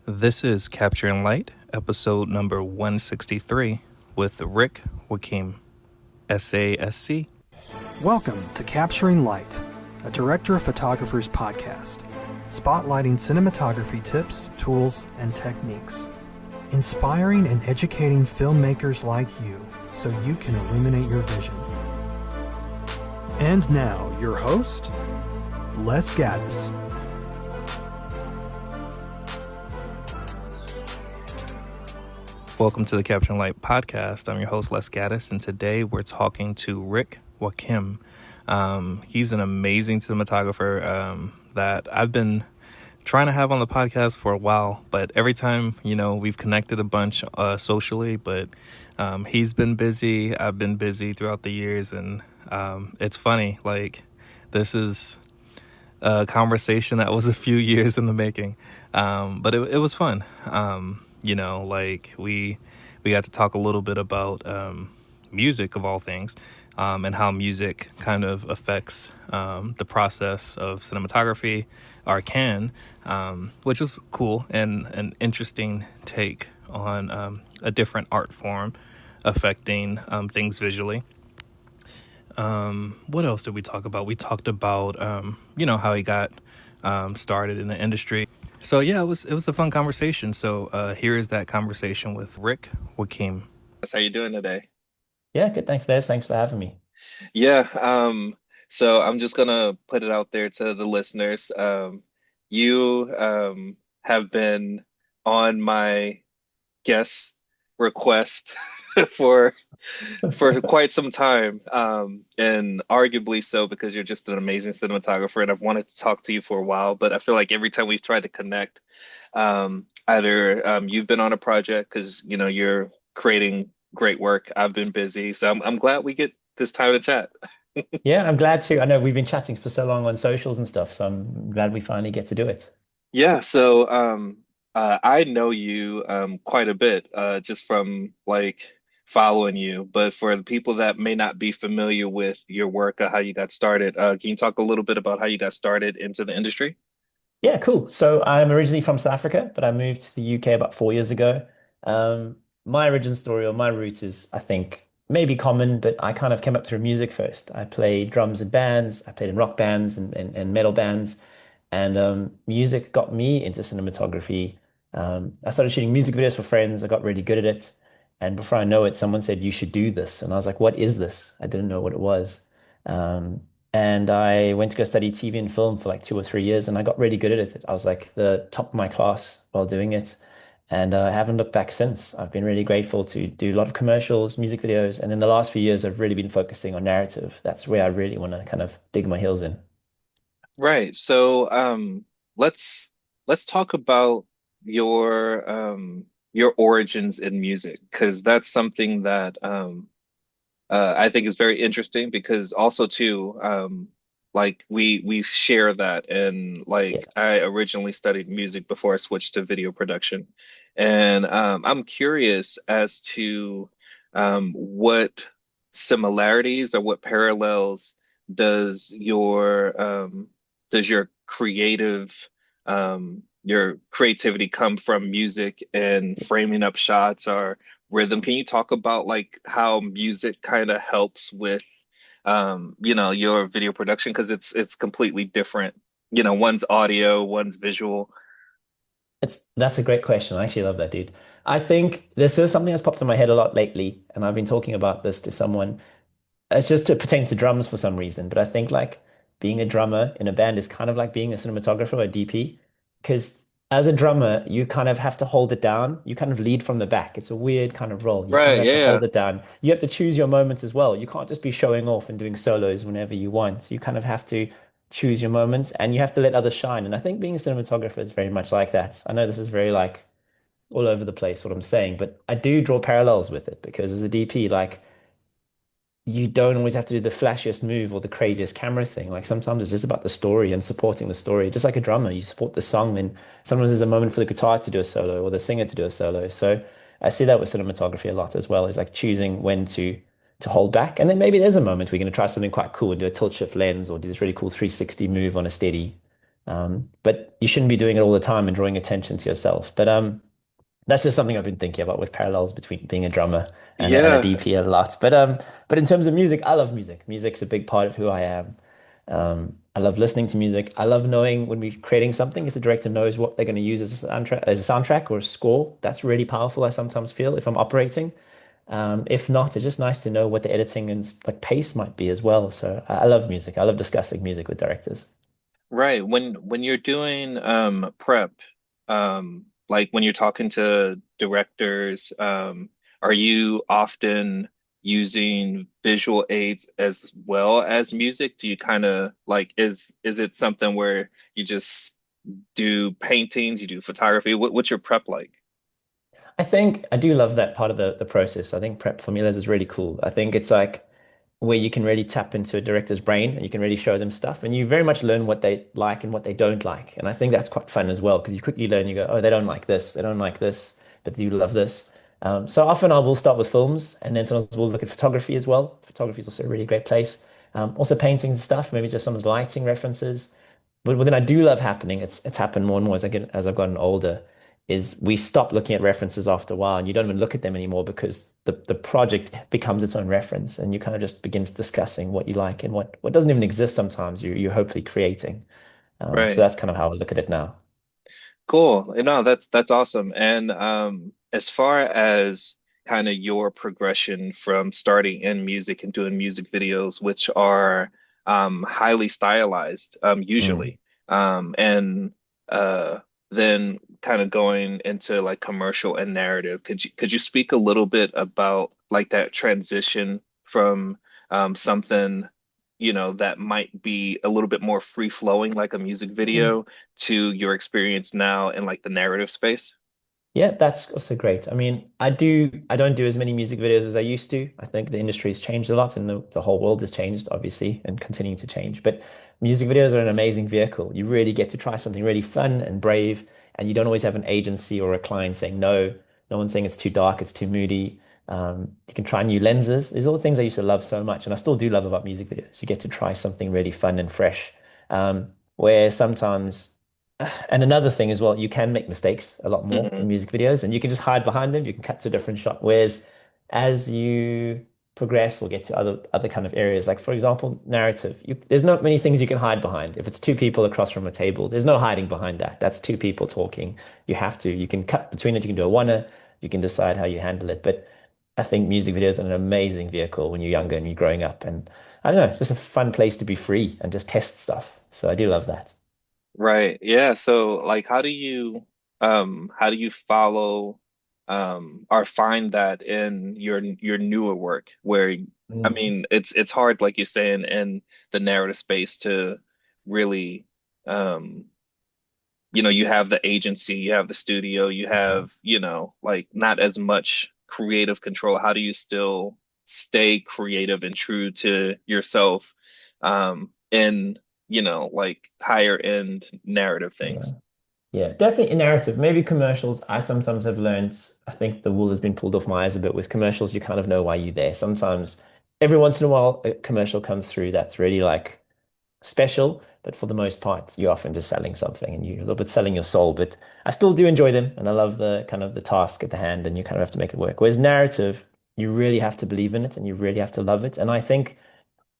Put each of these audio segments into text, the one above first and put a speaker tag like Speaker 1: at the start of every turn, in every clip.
Speaker 1: This is Capturing Light, episode number 163, with Rick Joaquim, SASC.
Speaker 2: Welcome to Capturing Light, a director of photographers podcast, spotlighting cinematography tips, tools, and techniques, inspiring and educating filmmakers like you so you can illuminate your vision. And now, your host, Les Gaddis.
Speaker 1: Welcome to the Capturing Light podcast. I'm your host, Les Gaddis, and today we're talking to Rick Joaquim. He's an amazing cinematographer that I've been trying to have on the podcast for a while, but every time, we've connected a bunch socially, but he's been busy, I've been busy throughout the years, and it's funny, this is a conversation that was a few years in the making, but it was fun. We got to talk a little bit about music of all things, and how music kind of affects the process of cinematography, or can, which was cool and an interesting take on a different art form affecting things visually. What else did we talk about? We talked about how he got started in the industry. So yeah, it was a fun conversation. So here is that conversation with Rick Joaquim. How you doing today?
Speaker 3: Yeah, good. Thanks, Les. Thanks for having me.
Speaker 1: Yeah. So I'm just gonna put it out there to the listeners. You have been on my guest request for for quite some time, and arguably so because you're just an amazing cinematographer, and I've wanted to talk to you for a while. But I feel like every time we've tried to connect, either you've been on a project because you're creating great work. I've been busy, so I'm glad we get this time to chat.
Speaker 3: Yeah, I'm glad to. I know we've been chatting for so long on socials and stuff, so I'm glad we finally get to do it.
Speaker 1: Yeah, so I know you quite a bit just from following you, but for the people that may not be familiar with your work or how you got started, can you talk a little bit about how you got started into the industry?
Speaker 3: Yeah, cool. So I'm originally from South Africa, but I moved to the UK about 4 years ago. My origin story or my root is, I think, maybe common, but I kind of came up through music first. I played drums in bands, I played in rock bands and metal bands. And music got me into cinematography. I started shooting music videos for friends. I got really good at it. And before I know it, someone said, "You should do this." And I was like, "What is this?" I didn't know what it was. Um, and I went to go study TV and film for like 2 or 3 years, and I got really good at it. I was like the top of my class while doing it. And I haven't looked back since. I've been really grateful to do a lot of commercials, music videos. And in the last few years, I've really been focusing on narrative. That's where I really want to kind of dig my heels in.
Speaker 1: Right. So let's let's talk about your origins in music, because that's something that I think is very interesting, because also too, we share that. And
Speaker 3: Yeah.
Speaker 1: I originally studied music before I switched to video production, and I'm curious as to what similarities or what parallels does your your creativity come from music and framing up shots or rhythm. Can you talk about how music kind of helps with your video production? Because it's completely different. One's audio, one's visual.
Speaker 3: That's a great question. I actually love that, dude. I think this is something that's popped in my head a lot lately, and I've been talking about this to someone. It pertains to drums for some reason, but I think like being a drummer in a band is kind of like being a cinematographer or a DP, because as a drummer, you kind of have to hold it down. You kind of lead from the back. It's a weird kind of role. You kind of
Speaker 1: Right,
Speaker 3: have to
Speaker 1: yeah.
Speaker 3: hold it down. You have to choose your moments as well. You can't just be showing off and doing solos whenever you want. You kind of have to choose your moments and you have to let others shine. And I think being a cinematographer is very much like that. I know this is very like all over the place what I'm saying, but I do draw parallels with it because as a DP, like you don't always have to do the flashiest move or the craziest camera thing. Like sometimes it's just about the story and supporting the story. Just like a drummer, you support the song, and sometimes there's a moment for the guitar to do a solo or the singer to do a solo. So I see that with cinematography a lot as well, is like choosing when to hold back. And then maybe there's a moment we're going to try something quite cool and do a tilt shift lens or do this really cool 360 move on a steady. But you shouldn't be doing it all the time and drawing attention to yourself. But that's just something I've been thinking about with parallels between being a drummer and a
Speaker 1: Yeah.
Speaker 3: DP a lot. But in terms of music, I love music. Music's a big part of who I am. I love listening to music. I love knowing when we're creating something, if the director knows what they're going to use as a soundtrack or a score, that's really powerful, I sometimes feel, if I'm operating. If not, it's just nice to know what the editing and like pace might be as well. So I love music. I love discussing music with directors.
Speaker 1: Right. When you're doing prep, like when you're talking to directors, are you often using visual aids as well as music? Do you kind of like is it something where you just do paintings, you do photography? What's your prep like?
Speaker 3: I think I do love that part of the process. I think prep formulas is really cool. I think it's like where you can really tap into a director's brain and you can really show them stuff and you very much learn what they like and what they don't like. And I think that's quite fun as well because you quickly learn, you go, oh, they don't like this, they don't like this, but they do love this. So often I will start with films and then sometimes we'll look at photography as well. Photography is also a really great place. Also painting and stuff, maybe just some lighting references. But what then I do love happening, it's happened more and more as I've gotten older, is we stop looking at references after a while and you don't even look at them anymore because the project becomes its own reference and you kind of just begins discussing what you like and what doesn't even exist sometimes you're hopefully creating. So
Speaker 1: Right.
Speaker 3: that's kind of how I look at it now.
Speaker 1: Cool. No, that's awesome. And as far as kind of your progression from starting in music and doing music videos, which are highly stylized,
Speaker 3: Mm.
Speaker 1: usually, and uh, then kind of going into like commercial and narrative, could you speak a little bit about like that transition from something, that might be a little bit more free flowing, like a music
Speaker 3: Mm.
Speaker 1: video to your experience now in like the narrative space?
Speaker 3: Yeah, that's also great. I mean, I don't do as many music videos as I used to. I think the industry has changed a lot and the whole world has changed, obviously, and continuing to change. But music videos are an amazing vehicle. You really get to try something really fun and brave, and you don't always have an agency or a client saying no. No one's saying it's too dark, it's too moody. You can try new lenses. These are all the things I used to love so much, and I still do love about music videos. You get to try something really fun and fresh. Where sometimes and another thing as well, you can make mistakes a lot more in
Speaker 1: Hmm.
Speaker 3: music videos and you can just hide behind them. You can cut to a different shot. Whereas as you progress or get to other kind of areas, like for example, narrative, there's not many things you can hide behind. If it's two people across from a table, there's no hiding behind that. That's two people talking. You can cut between it, you can do a oneer, you can decide how you handle it. But I think music videos are an amazing vehicle when you're younger and you're growing up. And I don't know, just a fun place to be free and just test stuff. So I do love that.
Speaker 1: Right. Yeah. So like how do you follow or find that in your newer work where I
Speaker 3: Mm.
Speaker 1: mean it's hard like you're saying in the narrative space to really um you have the agency, you have the studio, you
Speaker 3: Mm.
Speaker 1: have, like not as much creative control. How do you still stay creative and true to yourself in, like higher end narrative
Speaker 3: Yeah.
Speaker 1: things?
Speaker 3: Yeah, definitely in narrative. Maybe commercials, I sometimes have learned, I think the wool has been pulled off my eyes a bit with commercials. You kind of know why you're there. Sometimes, every once in a while, a commercial comes through that's really like special, but for the most part, you're often just selling something and you're a little bit selling your soul. But I still do enjoy them and I love the kind of the task at the hand and you kind of have to make it work. Whereas narrative, you really have to believe in it and you really have to love it. And I think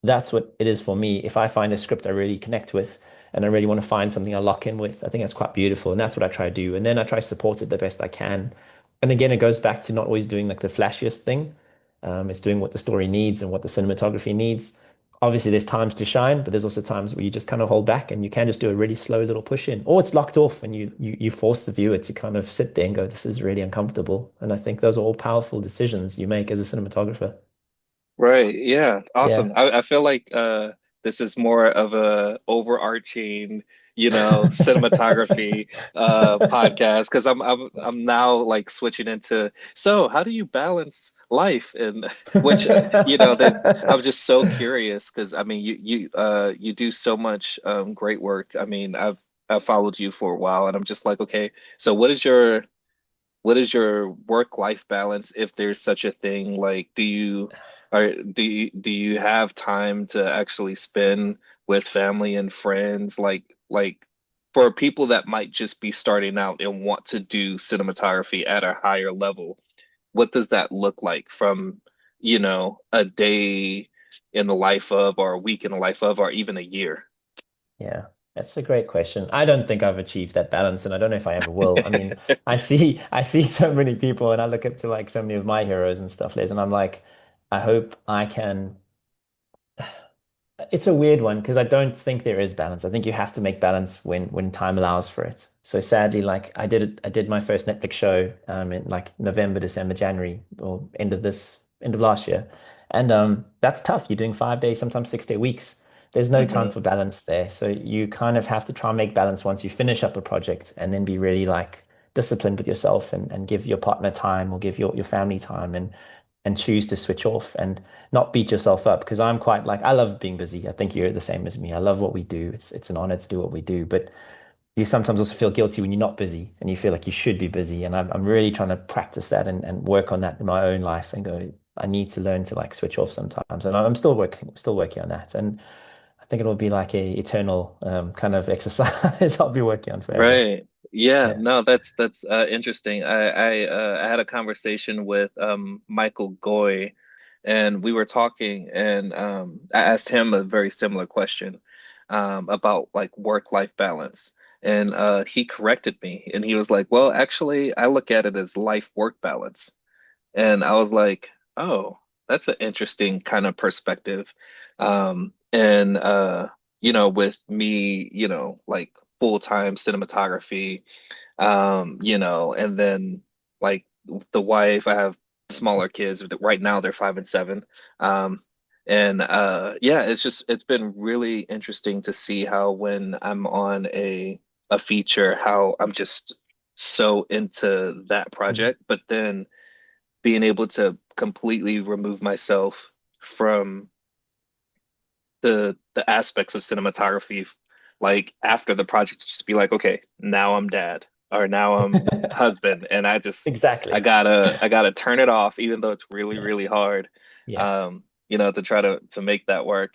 Speaker 3: that's what it is for me. If I find a script I really connect with and I really want to find something I lock in with, I think that's quite beautiful. And that's what I try to do. And then I try to support it the best I can. And again, it goes back to not always doing like the flashiest thing. It's doing what the story needs and what the cinematography needs. Obviously, there's times to shine, but there's also times where you just kind of hold back and you can just do a really slow little push in, or it's locked off and you force the viewer to kind of sit there and go, this is really uncomfortable. And I think those are all powerful decisions you make as a cinematographer.
Speaker 1: Right. Yeah.
Speaker 3: Yeah.
Speaker 1: Awesome. I feel like this is more of a overarching, cinematography podcast because I'm now like switching into so how do you balance life and which there's I'm just so curious because I mean you do so much great work. I mean I've followed you for a while and I'm just like okay, so what is your work-life balance if there's such a thing? Like, do you have time to actually spend with family and friends? Like, for people that might just be starting out and want to do cinematography at a higher level, what does that look like from, a day in the life of, or a week in the life of, or even a year?
Speaker 3: Yeah, that's a great question. I don't think I've achieved that balance, and I don't know if I ever will. I mean, I see so many people, and I look up to like so many of my heroes and stuff, Liz, and I'm like, I hope I can. It's a weird one because I don't think there is balance. I think you have to make balance when time allows for it. So sadly, like I did my first Netflix show in like November, December, January, or end of last year. And that's tough. You're doing 5 days, sometimes 6 day weeks. There's no time
Speaker 1: Hmm.
Speaker 3: for balance there. So you kind of have to try and make balance once you finish up a project and then be really like disciplined with yourself and give your partner time or give your family time and choose to switch off and not beat yourself up because I'm quite like I love being busy. I think you're the same as me. I love what we do. It's an honor to do what we do, but you sometimes also feel guilty when you're not busy and you feel like you should be busy. And I'm really trying to practice that and work on that in my own life and go, I need to learn to like switch off sometimes. And I'm still working on that. And I think it'll be like a eternal kind of exercise I'll be working on forever.
Speaker 1: Right. Yeah,
Speaker 3: Yeah.
Speaker 1: no, that's interesting. I had a conversation with Michael Goy, and we were talking, and I asked him a very similar question about like work-life balance. And he corrected me, and he was like, "Well, actually, I look at it as life-work balance." And I was like, "Oh, that's an interesting kind of perspective." And with me, like full-time cinematography, and then like the wife, I have smaller kids. Right now they're 5 and 7. And yeah, it's been really interesting to see how when I'm on a feature, how I'm just so into that
Speaker 3: Mhm.
Speaker 1: project, but then being able to completely remove myself from the aspects of cinematography, like after the project, just be like, okay, now I'm dad or now I'm husband, and I
Speaker 3: Exactly.
Speaker 1: gotta turn it off, even though it's really,
Speaker 3: Yeah.
Speaker 1: really hard,
Speaker 3: Yeah.
Speaker 1: to try to make that work.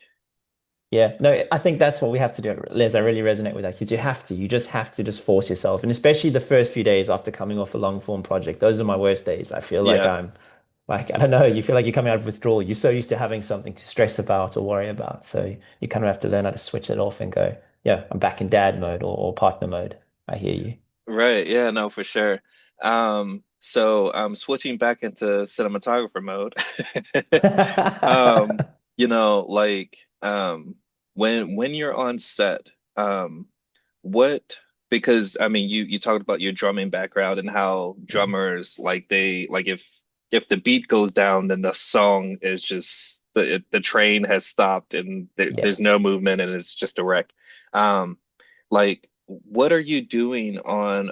Speaker 3: Yeah, no, I think that's what we have to do, Liz. I really resonate with that because you just have to just force yourself. And especially the first few days after coming off a long form project, those are my worst days. I feel like
Speaker 1: Yeah,
Speaker 3: I'm like, I don't know, you feel like you're coming out of withdrawal. You're so used to having something to stress about or worry about. So you kind of have to learn how to switch it off and go, yeah, I'm back in dad mode or partner mode. I hear you.
Speaker 1: right. Yeah, no, for sure. So I'm switching back into cinematographer mode. Um, like when you're on set, what because I mean you talked about your drumming background and how drummers like they like if the beat goes down then the song is just the train has stopped and
Speaker 3: Yeah.
Speaker 1: there's no movement and it's just a wreck. Like what are you doing on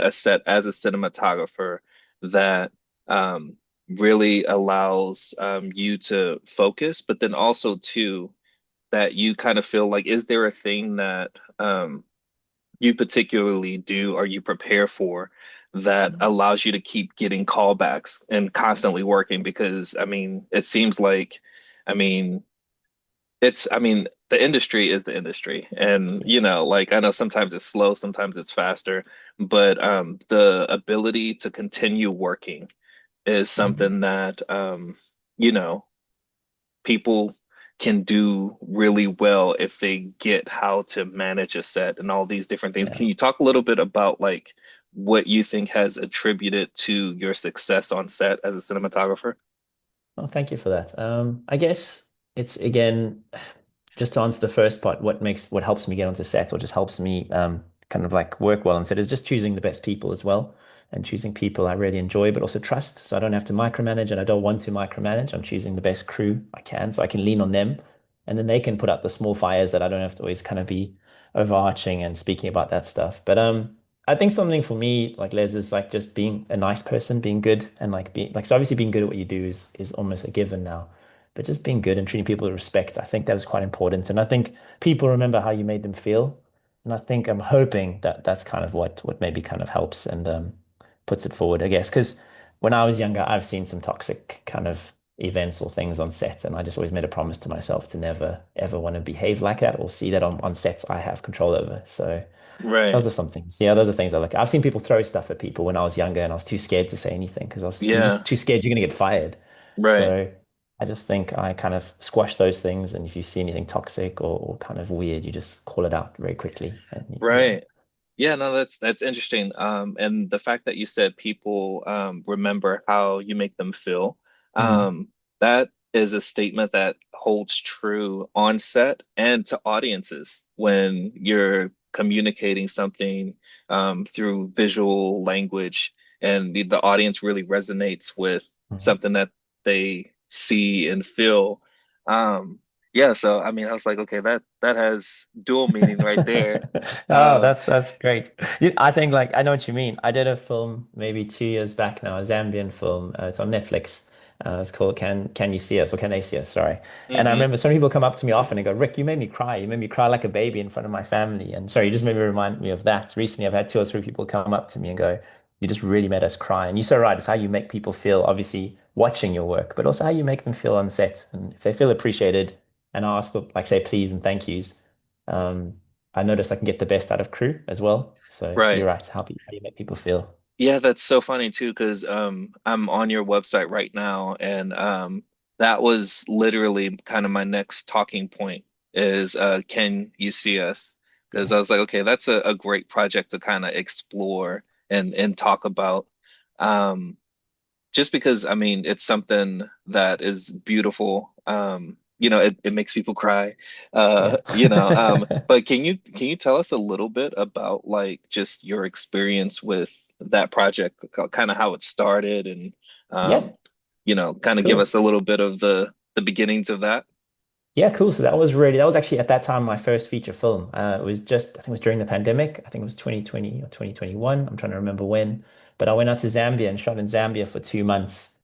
Speaker 1: a set as a cinematographer that really allows you to focus, but then also too that you kind of feel like, is there a thing that you particularly do or you prepare for that allows you to keep getting callbacks and constantly working? Because I mean, it seems like, I mean, I mean, the industry is the industry. And,
Speaker 3: Yeah.
Speaker 1: like I know sometimes it's slow, sometimes it's faster, but the ability to continue working is
Speaker 3: Mhm.
Speaker 1: something that, you know, people can do really well if they get how to manage a set and all these different things.
Speaker 3: Yeah.
Speaker 1: Can you talk a little bit about like what you think has attributed to your success on set as a cinematographer?
Speaker 3: Well, thank you for that. I guess it's again, just to answer the first part, what helps me get onto set or just helps me kind of like work well on set is just choosing the best people as well and choosing people I really enjoy but also trust. So I don't have to micromanage and I don't want to micromanage. I'm choosing the best crew I can so I can lean on them and then they can put out the small fires that I don't have to always kind of be overarching and speaking about that stuff. But I think something for me, like Les, is like just being a nice person, being good and like being like so obviously being good at what you do is almost a given now. But just being good and treating people with respect, I think that is quite important. And I think people remember how you made them feel. And I think I'm hoping that that's kind of what maybe kind of helps and puts it forward, I guess. Because when I was younger, I've seen some toxic kind of events or things on set. And I just always made a promise to myself to never ever want to behave like that or see that on sets I have control over. So those
Speaker 1: Right.
Speaker 3: are some things. Yeah, those are things I look at. I've seen people throw stuff at people when I was younger and I was too scared to say anything because you're
Speaker 1: Yeah.
Speaker 3: just too scared you're gonna get fired.
Speaker 1: Right.
Speaker 3: So I just think I kind of squash those things. And if you see anything toxic or kind of weird, you just call it out very quickly. And yeah.
Speaker 1: Right. Yeah, no, that's interesting. And the fact that you said people remember how you make them feel,
Speaker 3: Mm,
Speaker 1: that is a statement that holds true on set and to audiences when you're communicating something through visual language, and the audience really resonates with
Speaker 3: mhm.
Speaker 1: something that they see and feel. Yeah, so I mean, I was like, okay, that has dual meaning right there.
Speaker 3: Oh,
Speaker 1: Um,
Speaker 3: that's great. I think like I know what you mean. I did a film maybe 2 years back now, a Zambian film. It's on Netflix. It's called Can You See Us or Can They See Us? Sorry. And I
Speaker 1: hmm
Speaker 3: remember some people come up to me often and go, Rick, you made me cry. You made me cry like a baby in front of my family. And sorry, you just made me remind me of that. Recently, I've had two or three people come up to me and go, you just really made us cry. And you're so right. It's how you make people feel, obviously watching your work, but also how you make them feel on set. And if they feel appreciated and ask for like say please and thank yous. Um, I notice I can get the best out of crew as well. So you're
Speaker 1: right.
Speaker 3: right. How you make people feel.
Speaker 1: Yeah, that's so funny too, because I'm on your website right now, and that was literally kind of my next talking point is can you see us? Because
Speaker 3: Yeah.
Speaker 1: I was like, okay, that's a great project to kind of explore and talk about. Um, just because I mean it's something that is beautiful. It makes people cry.
Speaker 3: Yeah.
Speaker 1: But can you tell us a little bit about like just your experience with that project, kind of how it started and
Speaker 3: Yeah.
Speaker 1: um, kind of give us
Speaker 3: Cool.
Speaker 1: a little bit of the beginnings of that?
Speaker 3: Yeah, cool. So that was actually at that time my first feature film. It was just, I think it was during the pandemic. I think it was 2020 or 2021. I'm trying to remember when. But I went out to Zambia and shot in Zambia for 2 months.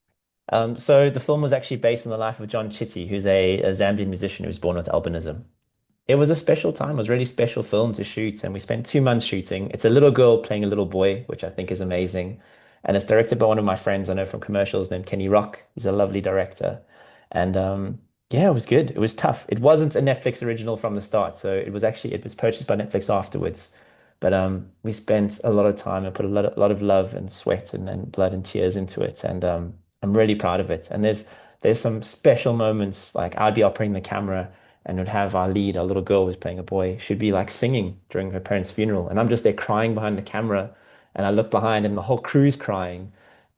Speaker 3: So the film was actually based on the life of John Chitty, who's a Zambian musician who was born with albinism. It was a special time. It was a really special film to shoot, and we spent 2 months shooting. It's a little girl playing a little boy, which I think is amazing. And it's directed by one of my friends I know from commercials named Kenny Rock. He's a lovely director. And yeah, it was good. It was tough. It wasn't a Netflix original from the start, so it was purchased by Netflix afterwards. But we spent a lot of time and put a lot of love and sweat and blood and tears into it, and I'm really proud of it. And there's some special moments like I'd be operating the camera and would have our lead, our little girl who's playing a boy, she'd be like singing during her parents' funeral. And I'm just there crying behind the camera. And I look behind and the whole crew's crying.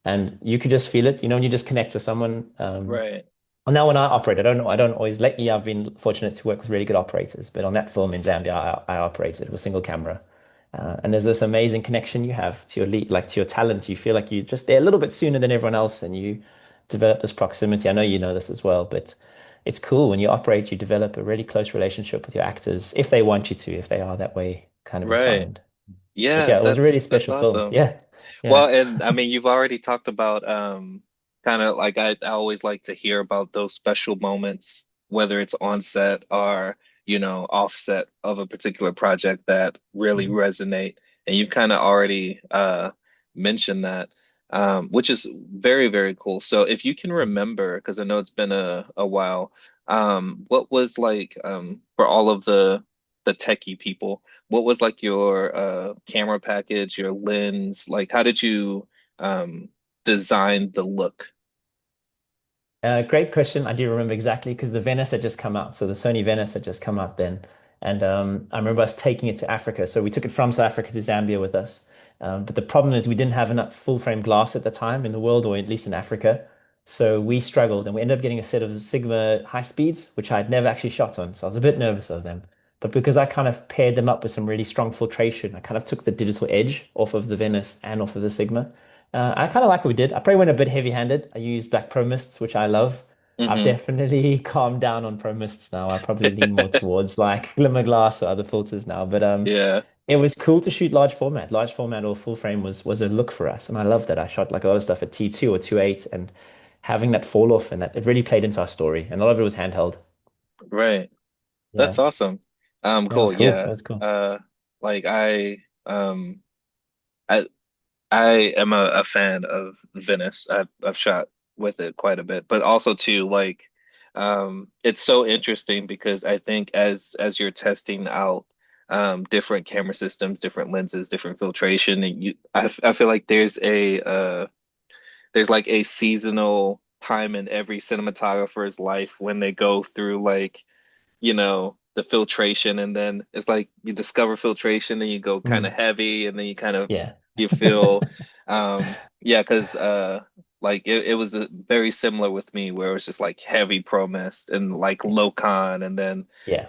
Speaker 3: And you could just feel it, when you just connect with someone.
Speaker 1: Right,
Speaker 3: And now when I operate, I don't always, lately I've been fortunate to work with really good operators. But on that film in Zambia, I operated with single camera. And there's this amazing connection you have to your lead, like to your talents. You feel like you're just there a little bit sooner than everyone else and you develop this proximity. I know you know this as well, but it's cool when you operate, you develop a really close relationship with your actors if they want you to, if they are that way kind of
Speaker 1: right.
Speaker 3: inclined. But
Speaker 1: Yeah,
Speaker 3: yeah, it was a really
Speaker 1: that's
Speaker 3: special film.
Speaker 1: awesome.
Speaker 3: Yeah.
Speaker 1: Well,
Speaker 3: Yeah.
Speaker 1: and I mean, you've already talked about kind of like I always like to hear about those special moments, whether it's on set or, offset of a particular project that really
Speaker 3: Mhm.
Speaker 1: resonate. And you've kind of already mentioned that, which is very, very cool. So if you can remember, because I know it's been a while, what was like for all of the techie people, what was like your camera package, your lens? Like, how did you um, design the look?
Speaker 3: Great question. I do remember exactly because the Venice had just come out. So the Sony Venice had just come out then. And I remember us taking it to Africa. So we took it from South Africa to Zambia with us. But the problem is we didn't have enough full frame glass at the time in the world, or at least in Africa. So we struggled and we ended up getting a set of Sigma high speeds, which I had never actually shot on. So I was a bit nervous of them. But because I kind of paired them up with some really strong filtration, I kind of took the digital edge off of the Venice and off of the Sigma. I kind of like what we did. I probably went a bit heavy-handed. I used black Pro Mists, which I love. I've
Speaker 1: Hmm.
Speaker 3: definitely calmed down on Pro Mists now. I probably lean more towards like glimmer glass or other filters now. But
Speaker 1: Yeah,
Speaker 3: it was cool to shoot large format. Large format or full frame was a look for us, and I love that. I shot like a lot of stuff at T2 or 2.8, and having that fall off and that it really played into our story. And a lot of it was handheld.
Speaker 1: right. That's
Speaker 3: Yeah,
Speaker 1: awesome.
Speaker 3: yeah, it
Speaker 1: Cool.
Speaker 3: was cool. It
Speaker 1: Yeah.
Speaker 3: was cool.
Speaker 1: Like I I am a fan of Venice. I've shot with it quite a bit. But also too, like, it's so interesting because I think as you're testing out different camera systems, different lenses, different filtration, and I feel like there's like a seasonal time in every cinematographer's life when they go through like, the filtration, and then it's like you discover filtration, then you go kind of
Speaker 3: Mm,
Speaker 1: heavy, and then
Speaker 3: yeah.
Speaker 1: you feel yeah, because like it was very similar with me where it was just like heavy pro mist and like low con, and then
Speaker 3: Yeah.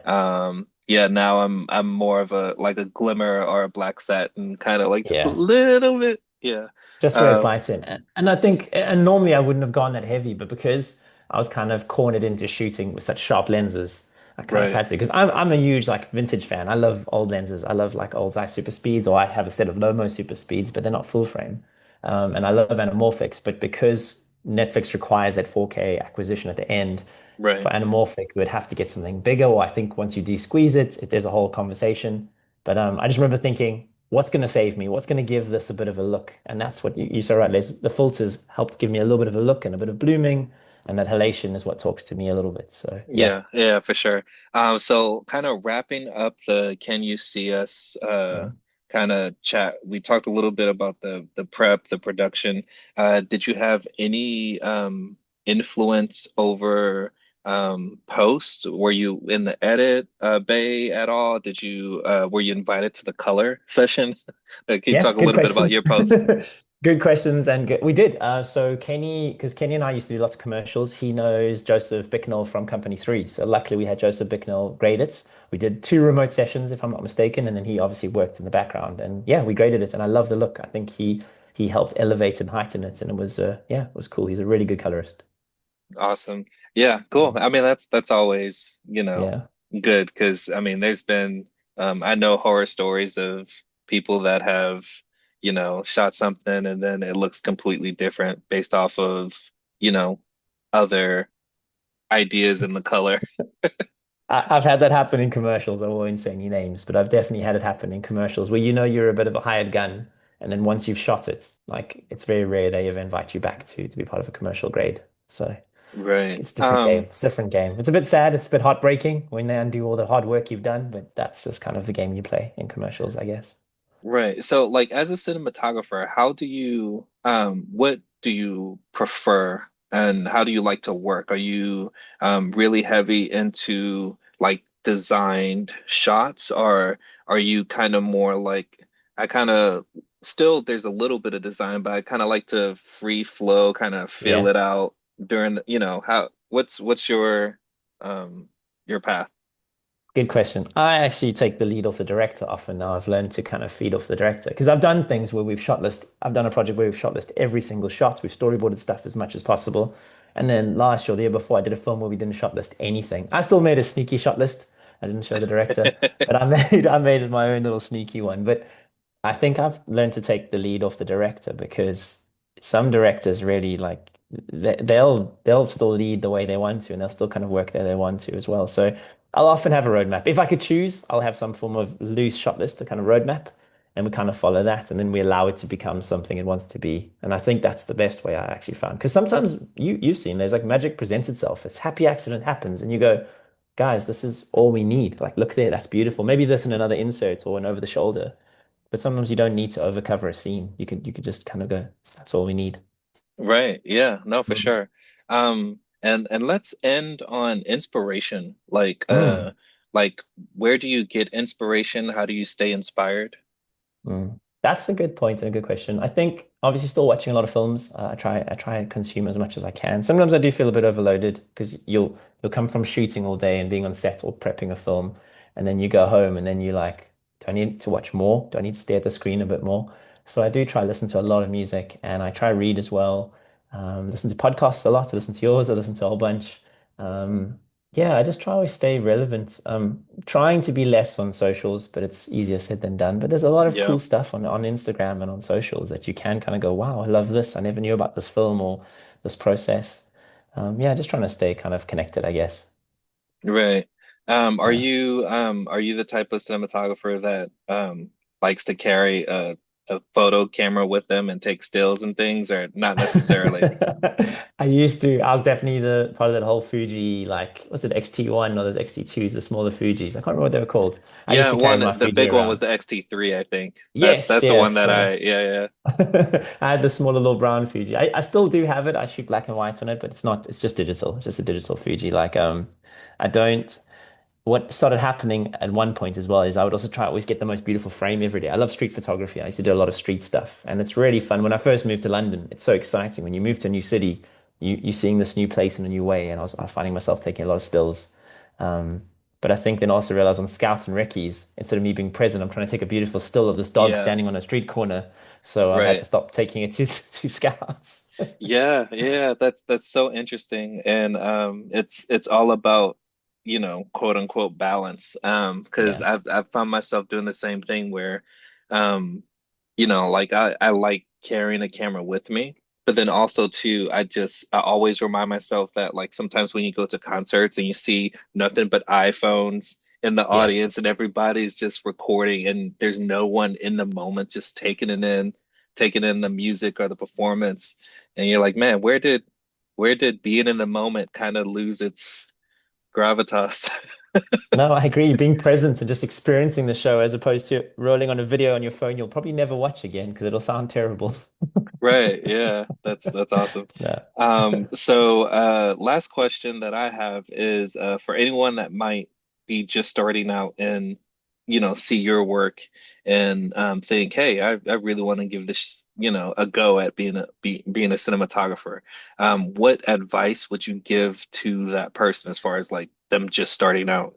Speaker 1: yeah, now I'm more of a like a glimmer or a black satin kind of like just a
Speaker 3: Yeah.
Speaker 1: little bit, yeah.
Speaker 3: Just where it
Speaker 1: um
Speaker 3: bites in. And I think, and normally I wouldn't have gone that heavy, but because I was kind of cornered into shooting with such sharp lenses, I kind of
Speaker 1: right,
Speaker 3: had to. Because I'm a huge like vintage fan. I love old lenses. I love like old Zeiss super speeds, or I have a set of Lomo super speeds, but they're not full frame. And I love anamorphics, but because Netflix requires that 4K acquisition at the end for
Speaker 1: right.
Speaker 3: anamorphic, we would have to get something bigger. Or I think once you de-squeeze it, there's a whole conversation. But I just remember thinking, what's going to save me? What's going to give this a bit of a look? And that's what you said, right, Les. The filters helped give me a little bit of a look and a bit of blooming, and that halation is what talks to me a little bit. So yeah.
Speaker 1: Yeah, yeah, for sure. So kind of wrapping up the Can You See Us
Speaker 3: Mm.
Speaker 1: kind of chat. We talked a little bit about the prep, the production. Did you have any influence over post? Were you in the edit bay at all? Were you invited to the color session? Can you
Speaker 3: Yeah,
Speaker 1: talk a
Speaker 3: good
Speaker 1: little bit about
Speaker 3: question.
Speaker 1: your post?
Speaker 3: Good questions, and we did. So Kenny, because Kenny and I used to do lots of commercials. He knows Joseph Bicknell from Company 3. So luckily we had Joseph Bicknell grade it. We did two remote sessions, if I'm not mistaken, and then he obviously worked in the background. And yeah, we graded it, and I love the look. I think he helped elevate and heighten it, and it was yeah, it was cool. He's a really good colorist.
Speaker 1: Awesome. Yeah, cool. I mean, that's always,
Speaker 3: Yeah.
Speaker 1: good because I mean, there's been I know horror stories of people that have, shot something and then it looks completely different based off of, you know, other ideas in the color.
Speaker 3: I've had that happen in commercials. I won't say any names, but I've definitely had it happen in commercials where you're a bit of a hired gun, and then once you've shot it, like it's very rare they ever invite you back to be part of a commercial grade. So
Speaker 1: Right.
Speaker 3: it's a different game. It's a different game. It's a bit sad. It's a bit heartbreaking when they undo all the hard work you've done, but that's just kind of the game you play in commercials, I guess.
Speaker 1: Right. So, like, as a cinematographer, what do you prefer and how do you like to work? Are you really heavy into like designed shots, or are you kind of more like, I kind of still, there's a little bit of design, but I kind of like to free flow, kind of feel
Speaker 3: Yeah.
Speaker 1: it out during what's your path?
Speaker 3: Good question. I actually take the lead off the director often now. I've learned to kind of feed off the director because I've done things where I've done a project where we've shot list every single shot. We've storyboarded stuff as much as possible. And then last year, or the year before, I did a film where we didn't shot list anything. I still made a sneaky shot list. I didn't show the director, but I made it my own little sneaky one. But I think I've learned to take the lead off the director because some directors really like they'll still lead the way they want to and they'll still kind of work there they want to as well. So I'll often have a roadmap. If I could choose, I'll have some form of loose shot list, a kind of roadmap, and we kind of follow that, and then we allow it to become something it wants to be. And I think that's the best way I actually found. Because sometimes you've seen there's like magic presents itself. It's happy accident happens, and you go, guys, this is all we need. Like, look there, that's beautiful. Maybe this in another insert or an over the shoulder. But sometimes you don't need to overcover a scene. You could just kind of go, that's all we need.
Speaker 1: Right. Yeah. No, for
Speaker 3: Mm.
Speaker 1: sure. And let's end on inspiration.
Speaker 3: Mm.
Speaker 1: Like where do you get inspiration? How do you stay inspired?
Speaker 3: Mm. That's a good point and a good question. I think obviously still watching a lot of films. I try and consume as much as I can. Sometimes I do feel a bit overloaded because you'll come from shooting all day and being on set or prepping a film, and then you go home and then you like, do I need to watch more? Do I need to stare at the screen a bit more? So I do try to listen to a lot of music and I try read as well. Listen to podcasts a lot. I listen to yours. I listen to a whole bunch. Um, yeah, I just try to always stay relevant. Trying to be less on socials, but it's easier said than done. But there's a lot of
Speaker 1: Yeah.
Speaker 3: cool stuff on Instagram and on socials that you can kind of go, wow, I love this. I never knew about this film or this process. Yeah, just trying to stay kind of connected, I guess.
Speaker 1: Right.
Speaker 3: Yeah.
Speaker 1: Are you the type of cinematographer that likes to carry a a photo camera with them and take stills and things, or not necessarily?
Speaker 3: I used to. I was definitely the part of that whole Fuji, like, was it XT1 or those XT2s, the smaller Fujis? I can't remember what they were called. I used
Speaker 1: Yeah,
Speaker 3: to carry
Speaker 1: one
Speaker 3: my
Speaker 1: the
Speaker 3: Fuji
Speaker 1: big one was
Speaker 3: around.
Speaker 1: the XT3, I think.
Speaker 3: Yes,
Speaker 1: That's the one
Speaker 3: yes,
Speaker 1: that
Speaker 3: yeah.
Speaker 1: yeah.
Speaker 3: I had the smaller little brown Fuji. I still do have it. I shoot black and white on it, but it's not, it's just digital. It's just a digital Fuji. Like, I don't, what started happening at one point as well is I would also try to always get the most beautiful frame every day. I love street photography. I used to do a lot of street stuff, and it's really fun. When I first moved to London, it's so exciting. When you move to a new city, you're seeing this new place in a new way, and I was finding myself taking a lot of stills. Um, but I think then also realized on scouts and recce's, instead of me being present, I'm trying to take a beautiful still of this dog
Speaker 1: Yeah,
Speaker 3: standing on a street corner. So I've had to
Speaker 1: right.
Speaker 3: stop taking it to to scouts.
Speaker 1: Yeah, yeah, that's so interesting. And it's all about, quote unquote balance. Because
Speaker 3: Yeah.
Speaker 1: I've found myself doing the same thing where um, like I like carrying a camera with me, but then also too, I always remind myself that like sometimes when you go to concerts and you see nothing but iPhones in the
Speaker 3: Yeah.
Speaker 1: audience and everybody's just recording and there's no one in the moment just taking in the music or the performance. And you're like, man, where did being in the moment kind of lose its gravitas?
Speaker 3: No, I agree. Being present and just experiencing the show as opposed to rolling on a video on your phone you'll probably never watch again because it'll sound terrible.
Speaker 1: Right, yeah, that's awesome.
Speaker 3: Yeah.
Speaker 1: Last question that I have is for anyone that might be just starting out and see your work and think, hey, I really want to give this a go at being a cinematographer. What advice would you give to that person as far as like them just starting out?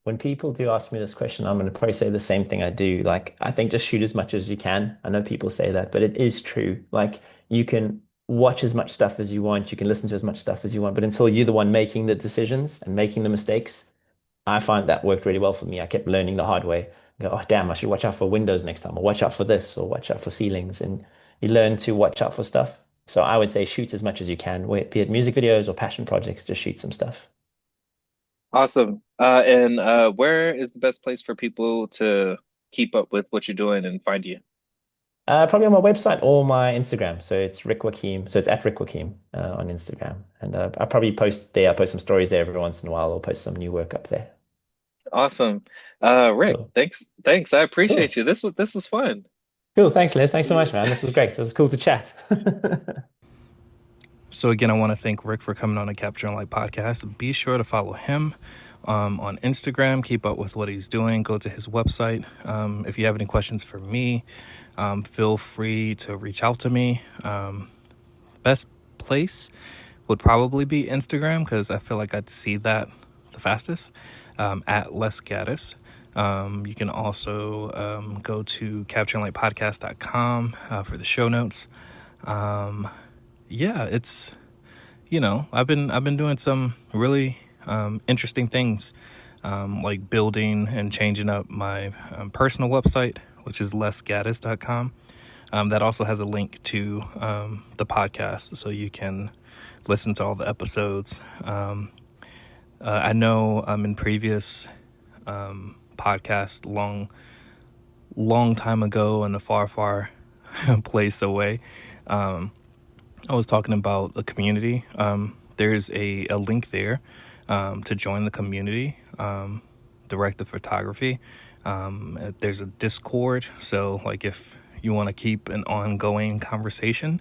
Speaker 3: When people do ask me this question, I'm going to probably say the same thing I do. Like, I think just shoot as much as you can. I know people say that, but it is true. Like, you can watch as much stuff as you want, you can listen to as much stuff as you want, but until you're the one making the decisions and making the mistakes, I find that worked really well for me. I kept learning the hard way. I go, oh, damn, I should watch out for windows next time, or watch out for this, or watch out for ceilings. And you learn to watch out for stuff. So I would say shoot as much as you can, be it music videos or passion projects, just shoot some stuff.
Speaker 1: Awesome. And where is the best place for people to keep up with what you're doing and find you?
Speaker 3: Probably on my website or my Instagram. So it's Rick Joaquim. So it's at Rick Joaquim on Instagram. And I probably post there. I post some stories there every once in a while or post some new work up there.
Speaker 1: Awesome. Rick,
Speaker 3: Cool.
Speaker 1: thanks. I appreciate
Speaker 3: Cool.
Speaker 1: you. This was fun.
Speaker 3: Cool. Thanks, Liz. Thanks so much, man. This was great. It was cool to chat.
Speaker 2: So again, I want to thank Rick for coming on the Capture and Light podcast. Be sure to follow him on Instagram. Keep up with what he's doing. Go to his website. If you have any questions for me, feel free to reach out to me. Best place would probably be Instagram because I feel like I'd see that the fastest at Les Gaddis. You can also go to captureandlightpodcast.com for the show notes. Yeah, it's I've been doing some really interesting things, like building and changing up my personal website, which is lesgaddis.com. That also has a link to the podcast, so you can listen to all the episodes. I know in previous podcasts, long time ago in a far place away, I was talking about the community. There's a link there to join the community, direct the photography. There's a Discord. So like if you want to keep an ongoing conversation,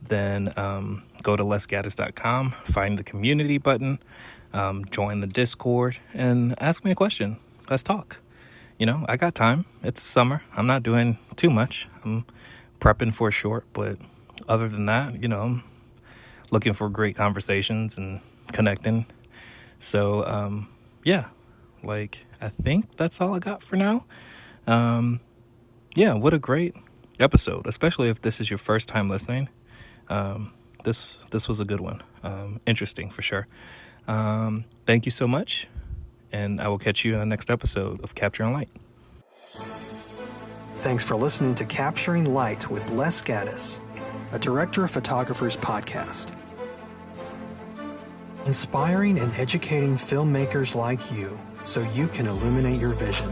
Speaker 2: then go to lesgaddis.com, find the community button, join the Discord, and ask me a question. Let's talk. I got time. It's summer. I'm not doing too much. I'm prepping for a short, but other than that, I'm looking for great conversations and connecting. So, yeah, like, I think that's all I got for now. Yeah, what a great episode, especially if this is your first time listening. This was a good one. Interesting for sure. Thank you so much, and I will catch you in the next episode of Capturing Light. Thanks for listening to Capturing Light with Les Gaddis, a Director of Photographers podcast. Inspiring and educating filmmakers like you so you can illuminate your vision.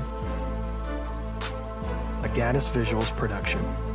Speaker 2: a Gaddis Visuals production.